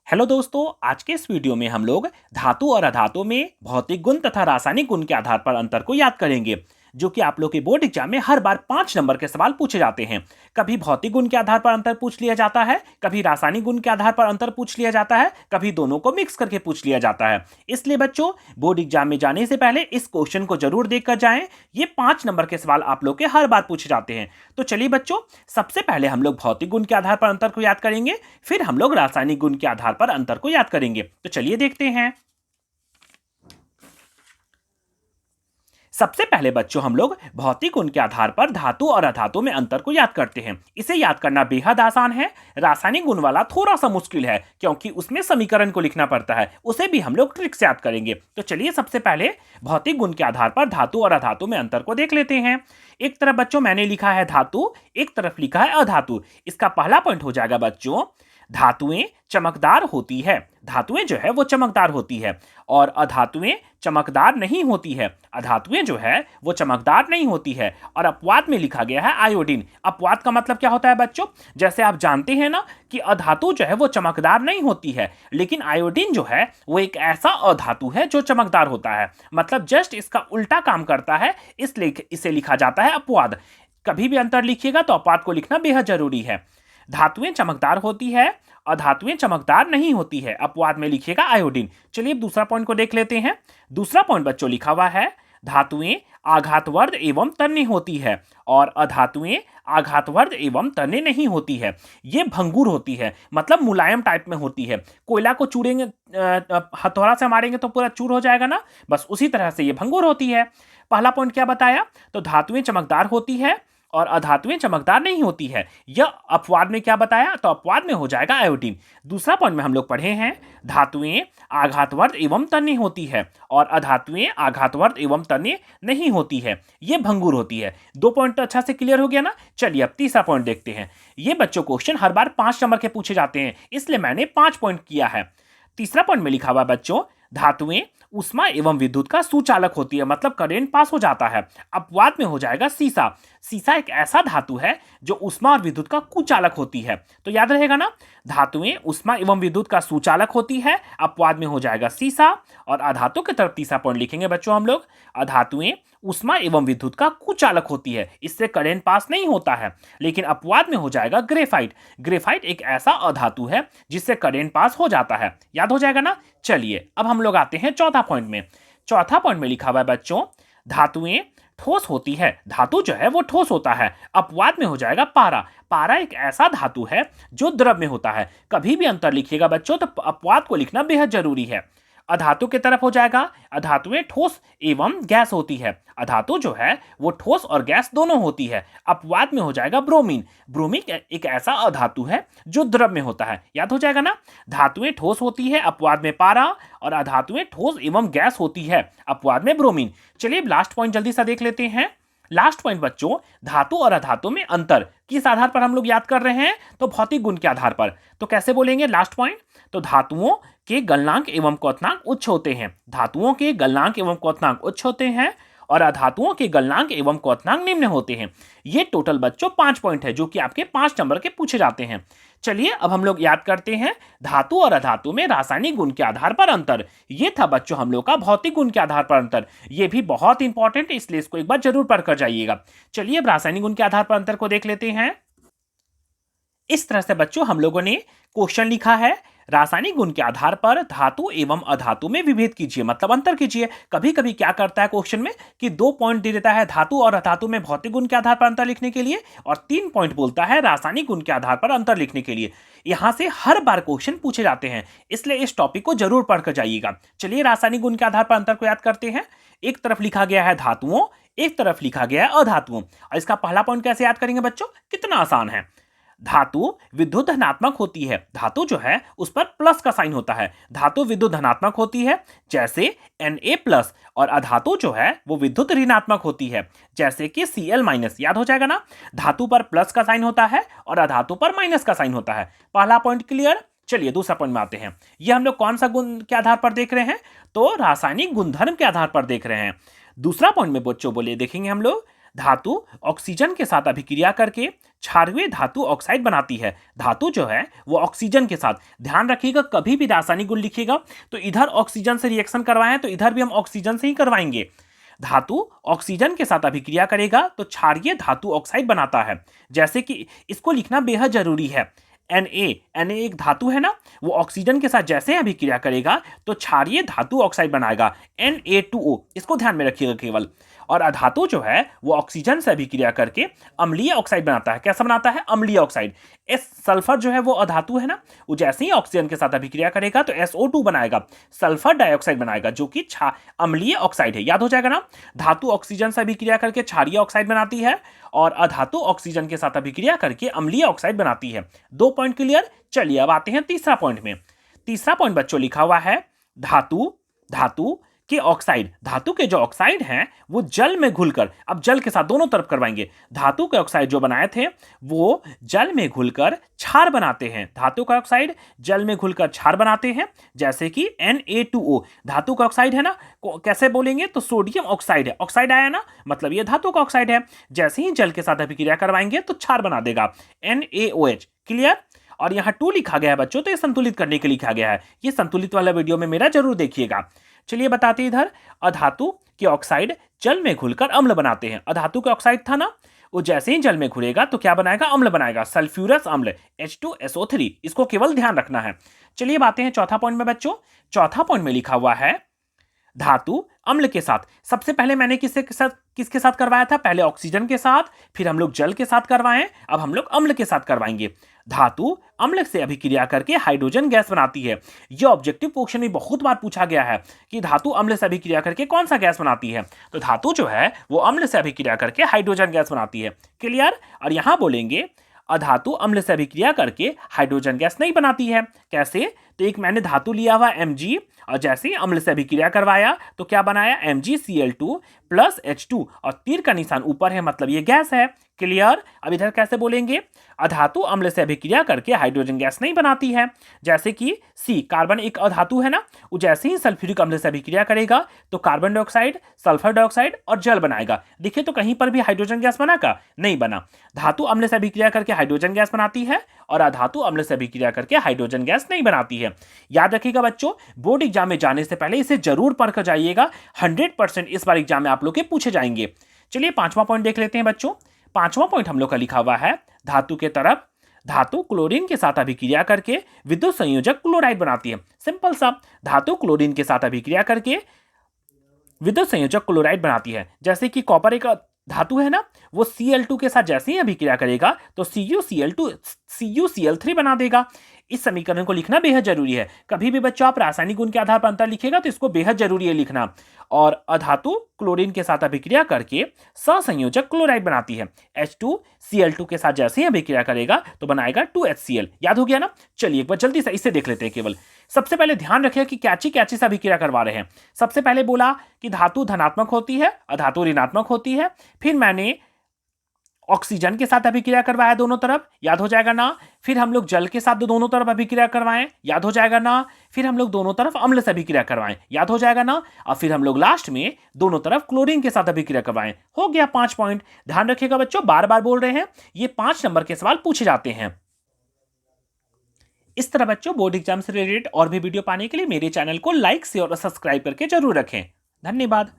Hello दोस्तों, आज के इस वीडियो में हम लोग धातु और अधातु में भौतिक गुण तथा रासायनिक गुण के आधार पर अंतर को याद करेंगे, जो कि आप लोग के बोर्ड एग्जाम में हर बार 5 नंबर के सवाल पूछे जाते हैं। कभी भौतिक गुण के आधार पर अंतर पूछ लिया जाता है, कभी रासायनिक गुण के आधार पर अंतर पूछ लिया जाता है, कभी दोनों को मिक्स करके पूछ लिया जाता है। इसलिए बच्चों, बोर्ड एग्जाम में जाने से पहले इस क्वेश्चन को जरूर देखकर जाएं। ये 5 नंबर के सवाल आप लोग के हर बार पूछे जाते हैं। तो चलिए बच्चों, सबसे पहले हम लोग भौतिक गुण के आधार पर अंतर को याद करेंगे, फिर हम लोग रासायनिक गुण के आधार पर अंतर को याद करेंगे। तो चलिए देखते हैं। सबसे पहले बच्चों, हम लोग भौतिक गुण के आधार पर धातु और अधातु में अंतर को याद करते हैं। इसे याद करना बेहद आसान है। रासायनिक गुण वाला थोड़ा सा मुश्किल है, क्योंकि उसमें समीकरण को लिखना पड़ता है। उसे भी हम लोग ट्रिक से याद करेंगे। तो चलिए सबसे पहले भौतिक गुण के आधार पर धातु और अधातु में अंतर को देख लेते हैं। एक तरफ बच्चों मैंने लिखा है धातु, एक तरफ लिखा है अधातु। इसका पहला पॉइंट हो जाएगा बच्चों, धातुएं चमकदार होती है। धातुएं जो है वो चमकदार होती है और अधातुएं चमकदार नहीं होती है। अधातुएं जो है वो चमकदार नहीं होती है। और अपवाद में लिखा गया है आयोडीन। अपवाद का मतलब क्या होता है बच्चों? जैसे आप जानते हैं ना कि अधातु जो है वो चमकदार नहीं होती है, लेकिन आयोडीन जो है वो एक ऐसा अधातु है जो चमकदार होता है। मतलब जस्ट इसका उल्टा काम करता है, इसलिए इसे लिखा जाता है अपवाद। कभी भी अंतर लिखिएगा तो अपवाद को लिखना बेहद जरूरी है। धातुएं चमकदार होती है, अधातुएं चमकदार नहीं होती है। अपवाद में लिखिएगा आयोडीन। चलिए दूसरा पॉइंट को देख लेते हैं। दूसरा पॉइंट बच्चों लिखा हुआ है, धातुएं आघातवर्ध एवं तन्य होती है और अधातुएं आघातवर्ध एवं तन्य नहीं होती है। ये भंगुर होती है, मतलब मुलायम टाइप में होती है। कोयला को चूरेंगे, हथौड़ा से मारेंगे तो पूरा चूर हो जाएगा ना, बस उसी तरह से ये भंगुर होती है। पहला पॉइंट क्या बताया? तो धातुएं चमकदार होती है और अधातुएं चमकदार नहीं होती है। यह अपवाद में क्या बताया? तो अपवाद में हो जाएगा आयोडीन। दूसरा पॉइंट में हम लोग पढ़े हैं, धातुएं आघातवर्ध एवं तन्य होती है और अधातुएं आघातवर्ध एवं तन्य नहीं होती है। यह भंगुर होती है। 2 पॉइंट तो अच्छा से क्लियर हो गया ना। चलिए अब तीसरा पॉइंट देखते हैं। ये बच्चों क्वेश्चन हर बार 5 नंबर के पूछे जाते हैं, इसलिए मैंने 5 पॉइंट किया है। तीसरा पॉइंट में लिखा हुआ बच्चों, धातुएं उष्मा एवं विद्युत का सुचालक होती है, मतलब करंट पास हो जाता है। अपवाद में हो जाएगा सीसा। सीसा एक ऐसा धातु है जो उष्मा और विद्युत का कुचालक होती है। तो याद रहेगा ना, धातुएं उष्मा एवं विद्युत का सुचालक होती है। अपवाद में हो जाएगा सीसा। और अधातु की तरफ तीसरा पॉइंट लिखेंगे बच्चों हम लोग, अधातुएं उष्मा एवं विद्युत का कुचालक होती है। इससे करंट पास नहीं होता है। लेकिन अपवाद में हो जाएगा ग्रेफाइट। ग्रेफाइट एक ऐसा अधातु है जिससे करंट पास हो जाता है। याद हो जाएगा ना। चलिए अब हम लोग आते हैं चौथा पॉइंट में। चौथा पॉइंट में लिखा हुआ है बच्चों, धातुएं ठोस होती है। धातु जो है वो ठोस होता है। अपवाद में हो जाएगा पारा। पारा एक ऐसा धातु है जो द्रव में होता है। कभी भी अंतर लिखिएगा बच्चों तो अपवाद को लिखना बेहद जरूरी है। अधातु की तरफ हो जाएगा, अधातुएं ठोस एवं गैस होती है। अधातु जो है वो ठोस और गैस दोनों होती है। अपवाद में हो जाएगा ब्रोमीन। ब्रोमीन एक ऐसा अधातु है जो द्रव में होता है। याद हो जाएगा ना। धातुएं ठोस होती है, अपवाद में पारा, और अधातुएं ठोस एवं गैस होती है, अपवाद में ब्रोमीन। चलिए लास्ट पॉइंट जल्दी से देख लेते हैं। लास्ट पॉइंट बच्चों, धातु और अधातु में अंतर किस आधार पर हम लोग याद कर रहे हैं? तो भौतिक गुण के आधार पर। तो कैसे बोलेंगे लास्ट पॉइंट? तो धातुओं के गलनांक एवं क्वथनांक उच्च होते हैं। धातुओं के गलनांक एवं क्वथनांक उच्च होते हैं और अधातुओं के गलनांक एवं क्वथनांक निम्न होते हैं। ये टोटल बच्चों 5 पॉइंट है, जो कि आपके 5 नंबर के पूछे जाते हैं। चलिए अब हम लोग याद करते हैं धातु और अधातु में रासायनिक गुण के आधार पर अंतर। ये था बच्चों हम लोग का भौतिक गुण के आधार पर अंतर। ये भी बहुत इंपॉर्टेंट है, इसलिए इसको एक बार जरूर पढ़कर जाइएगा। चलिए अब रासायनिक गुण के आधार पर अंतर को देख लेते हैं। इस तरह से बच्चों हम लोगों ने क्वेश्चन लिखा है, रासायनिक गुण के आधार पर धातु एवं अधातु में विभेद कीजिए, मतलब अंतर कीजिए। कभी कभी क्या करता है क्वेश्चन में कि 2 पॉइंट दे देता है धातु और अधातु में भौतिक गुण के आधार पर अंतर लिखने के लिए, और 3 पॉइंट बोलता है रासायनिक गुण के आधार पर अंतर लिखने के लिए। यहां से हर बार क्वेश्चन पूछे जाते हैं, इसलिए इस टॉपिक को जरूर पढ़कर जाइएगा। चलिए रासायनिक गुण के आधार पर अंतर को याद करते हैं। एक तरफ लिखा गया है धातुओं, एक तरफ लिखा गया है अधातुओं। और इसका पहला पॉइंट कैसे याद करेंगे बच्चों? कितना आसान है। धातु विद्युत धनात्मक होती है। धातु जो है उस पर प्लस का साइन होता है। धातु विद्युत धनात्मक होती है, जैसे Na+। और अधातु जो है वो विद्युत ऋणात्मक होती है, जैसे कि Cl-। याद हो जाएगा ना। धातु पर प्लस का साइन होता है और अधातु पर माइनस का साइन होता है। पहला पॉइंट क्लियर। चलिए दूसरा पॉइंट में आते हैं। ये हम लोग कौन सा गुण के आधार पर देख रहे हैं? तो रासायनिक गुणधर्म के आधार पर देख रहे हैं। दूसरा पॉइंट में बच्चों बोले देखेंगे हम लोग, धातु ऑक्सीजन के साथ अभिक्रिया करके क्षारीय धातु ऑक्साइड बनाती है। धातु जो है वो ऑक्सीजन के साथ, ध्यान रखिएगा कभी भी रासायनिक गुण लिखिएगा तो इधर ऑक्सीजन से रिएक्शन करवाएं तो इधर भी हम ऑक्सीजन से ही करवाएंगे। धातु ऑक्सीजन के साथ अभिक्रिया करेगा तो क्षारीय धातु ऑक्साइड बनाता है। जैसे कि इसको लिखना बेहद जरूरी है। Na एक धातु है ना, वो ऑक्सीजन के साथ जैसे अभिक्रिया करेगा तो क्षारीय धातु ऑक्साइड बनाएगा Na2O, इसको ध्यान में रखिएगा केवल। और अधातु जो है वो ऑक्सीजन से अभिक्रिया करके अम्लीय ऑक्साइड बनाता है। कैसा बनाता है? अम्लीय ऑक्साइड। सल्फर जो है वो अधातु है ना, वो जैसे ही ऑक्सीजन के साथ अभिक्रिया करेगा तो SO2 बनाएगा, सल्फर डाइऑक्साइड बनाएगा, जो कि अम्लीय ऑक्साइड है। याद हो जाएगा ना, धातु ऑक्सीजन से अभिक्रिया करके क्षारीय ऑक्साइड बनाती है और अधातु ऑक्सीजन के साथ अभिक्रिया करके अम्लीय ऑक्साइड बनाती है। 2 पॉइंट क्लियर। चलिए अब आते हैं तीसरा पॉइंट में। तीसरा पॉइंट बच्चों लिखा हुआ है धातु के ऑक्साइड। धातु के जो ऑक्साइड हैं वो जल में घुलकर, अब जल के साथ दोनों तरफ करवाएंगे। धातु के ऑक्साइड जो बनाए थे वो जल में घुलकर क्षार बनाते हैं। धातु का ऑक्साइड जल में घुलकर क्षार बनाते हैं, जैसे कि Na2O। धातु का ऑक्साइड है ना, कैसे बोलेंगे तो सोडियम ऑक्साइड है। ऑक्साइड आया ना, मतलब ये धातु का ऑक्साइड है। जैसे ही जल के साथ अभिक्रिया करवाएंगे तो क्षार बना देगा, NaOH। क्लियर। और यहाँ 2 लिखा गया है बच्चों, तो ये संतुलित करने के लिए लिखा गया है। ये संतुलित वाला वीडियो में मेरा जरूर देखिएगा। चलिए बताते हैं इधर, अधातु के ऑक्साइड जल में घुलकर अम्ल बनाते हैं। अधातु का ऑक्साइड था ना, वो जैसे ही जल में घुलेगा तो क्या बनाएगा? अम्ल बनाएगा, सल्फ्यूरस अम्ल H2SO3। इसको केवल ध्यान रखना है। चलिए बातें हैं चौथा पॉइंट में बच्चों। चौथा पॉइंट में लिखा हुआ है धातु अम्ल के साथ। सबसे पहले मैंने किसके साथ करवाया था? पहले ऑक्सीजन के साथ, फिर हम लोग जल के साथ करवाएं, अब हम लोग अम्ल के साथ करवाएंगे। धातु अम्ल से अभिक्रिया करके हाइड्रोजन गैस बनाती है। यह ऑब्जेक्टिव क्वेश्चन में बहुत बार पूछा गया है कि धातु अम्ल से अभिक्रिया करके कौन सा गैस बनाती है, तो धातु जो है वो अम्ल से अभिक्रिया करके हाइड्रोजन गैस बनाती है। क्लियर। और यहां बोलेंगे अधातु अम्ल से अभिक्रिया करके हाइड्रोजन गैस नहीं बनाती है। कैसे? तो एक मैंने धातु लिया हुआ Mg और जैसे ही अम्ल से अभिक्रिया करवाया तो क्या बनाया? MgCl2 प्लस H2 और तीर का निशान ऊपर है, मतलब ये गैस है। क्लियर। अब इधर कैसे बोलेंगे? अधातु अम्ल से अभिक्रिया करके हाइड्रोजन गैस नहीं बनाती है। जैसे कि C, कार्बन एक अधातु है ना, वो जैसे ही सल्फ्यूरिक अम्ल से अभिक्रिया करेगा तो कार्बन डाइऑक्साइड, सल्फर डाइऑक्साइड और जल बनाएगा। देखिए तो कहीं पर भी हाइड्रोजन गैस बना का? नहीं बना। धातु अम्ल से अभिक्रिया करके हाइड्रोजन गैस बनाती है और अधातु अम्ल से अभिक्रिया करके हाइड्रोजन गैस नहीं बनाती है। याद रखिएगा बच्चों, बोर्ड एग्जाम में जाने से पहले इसे जरूर पढ़ कर जाइएगा। 100% इस बार एग्जाम में आप लोग के पूछे जाएंगे। चलिए 5वां पॉइंट देख लेते हैं बच्चों। 5वां पॉइंट हम लोग का लिखा हुआ है धातु के तरफ, धातु क्लोरीन के साथ अभिक्रिया करके विद्युत संयोजक क्लोराइड बनाती है। सिंपल सा, धातु क्लोरीन के साथ अभिक्रिया करके विद्युत संयोजक क्लोराइड बनाती है। जैसे कि कॉपर एक धातु है ना, वो Cl2 के साथ जैसे ही अभिक्रिया करेगा तो CuCl3 बना देगा। इस समीकरण को लिखना बेहद जरूरी है। कभी भी बच्चों आप रासायनिक गुण के आधार पर अंतर लिखेगा तो इसको बेहद जरूरी है लिखना। और अधातु क्लोरीन के साथ अभिक्रिया करके सहसंयोजक क्लोराइड बनाती है। H2Cl2 के साथ जैसे ही अभिक्रिया करेगा तो बनाएगा 2HCl। याद हो गया ना। चलिए एक बार जल्दी से इसे देख लेते हैं केवल। सबसे पहले ध्यान रखिए कि कैची से अभिक्रिया करवा रहे हैं। सबसे पहले बोला कि धातु धनात्मक होती है, अधातु ऋणात्मक होती है। फिर मैंने ऑक्सीजन के साथ अभिक्रिया करवाया दोनों तरफ, याद हो जाएगा ना। फिर हम लोग जल के साथ दोनों तरफ अभिक्रिया करवाएं, याद हो जाएगा ना। फिर हम लोग दोनों तरफ अम्ल से अभिक्रिया करवाएं, याद हो जाएगा ना। और फिर हम लोग लास्ट में दोनों तरफ क्लोरीन के साथ अभिक्रिया करवाएं। हो गया 5 पॉइंट। ध्यान रखिएगा बच्चों, बार बार बोल रहे हैं, ये 5 नंबर के सवाल पूछे जाते हैं। इस तरह बच्चों बोर्ड एग्जाम से रिलेटेड और भी वीडियो पाने के लिए मेरे चैनल को लाइक, शेयर और सब्सक्राइब करके जरूर रखें। धन्यवाद।